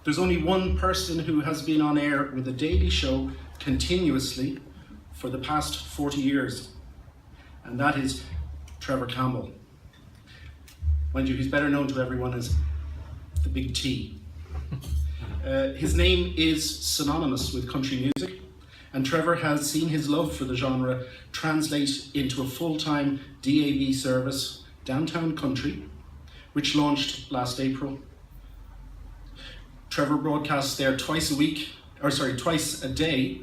There's only one person who has been on air with a daily show continuously for the past 40 years, and that is Trevor Campbell. Mind you, he's better known to everyone as the Big T. His name is synonymous with country music, and Trevor has seen his love for the genre translate into a full-time DAB service, Downtown Country, which launched last April. Trevor broadcasts there twice a day,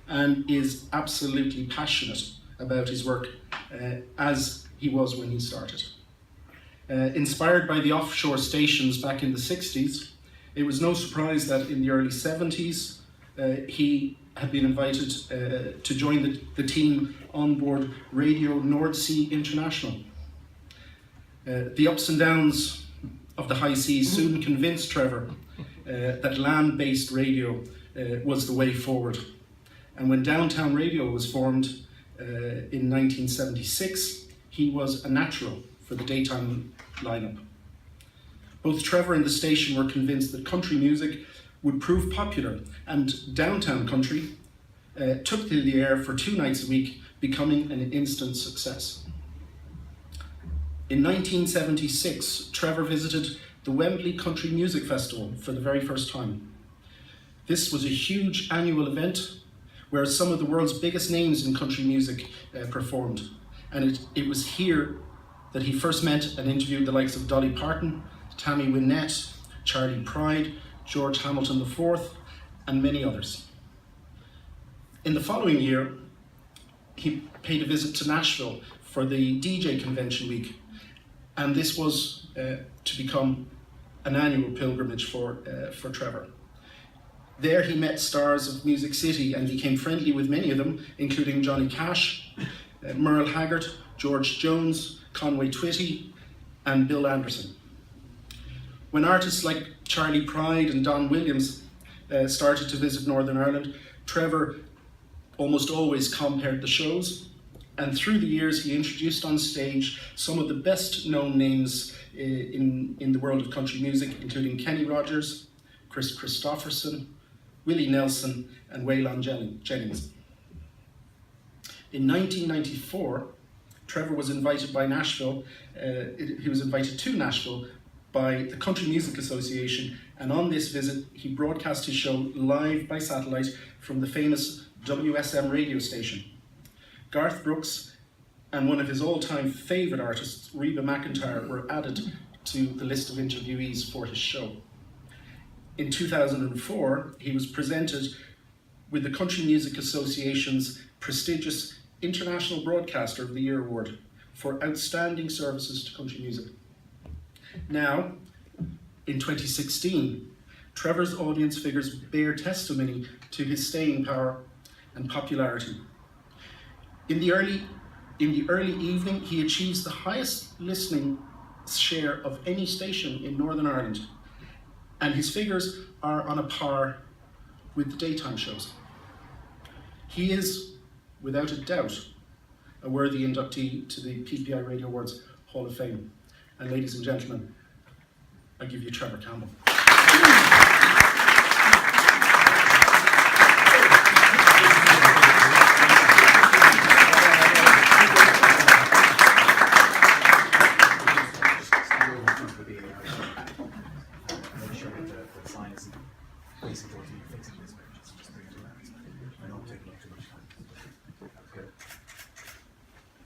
and is absolutely passionate about his work, as he was when he started. Inspired by the offshore stations back in the 60s, it was no surprise that in the early 70s, he had been invited to join the team on board Radio North Sea International. The ups and downs of the high seas soon convinced Trevor that land-based radio was the way forward. And when Downtown Radio was formed in 1976, he was a natural for the daytime lineup. Both Trevor and the station were convinced that country music would prove popular, and Downtown Country took to the air for 2 nights a week, becoming an instant success. In 1976, Trevor visited the Wembley Country Music Festival for the very first time. This was a huge annual event where some of the world's biggest names in country music performed, and it was here that he first met and interviewed the likes of Dolly Parton, Tammy Wynette, Charlie Pride, George Hamilton IV, and many others. In the following year, he paid a visit to Nashville for the DJ Convention Week, and this was to become an annual pilgrimage for Trevor. There he met stars of Music City and became friendly with many of them, including Johnny Cash, Merle Haggard, George Jones, Conway Twitty, and Bill Anderson. When artists like Charlie Pride and Don Williams started to visit Northern Ireland, Trevor almost always compared the shows, and through the years he introduced on stage some of the best known names in the world of country music, including Kenny Rogers, Chris Christopherson, Willie Nelson, and Waylon Jennings. In 1994, Trevor was invited by Nashville, he was invited to Nashville by the Country Music Association, and on this visit he broadcast his show live by satellite from the famous WSM radio station. Garth Brooks and one of his all-time favourite artists, Reba McEntire, were added to the list of interviewees for his show. In 2004, he was presented with the Country Music Association's prestigious International Broadcaster of the Year Award for outstanding services to country music. Now, in 2016, Trevor's audience figures bear testimony to his staying power and popularity. In the early evening, he achieves the highest listening share of any station in Northern Ireland, and his figures are on a par with the daytime shows. He is, without a doubt, a worthy inductee to the PPI Radio Awards Hall of Fame. And ladies and gentlemen, I give you Trevor Campbell. Make sure that the sign is facing towards you, fixing this page. Just bring it around.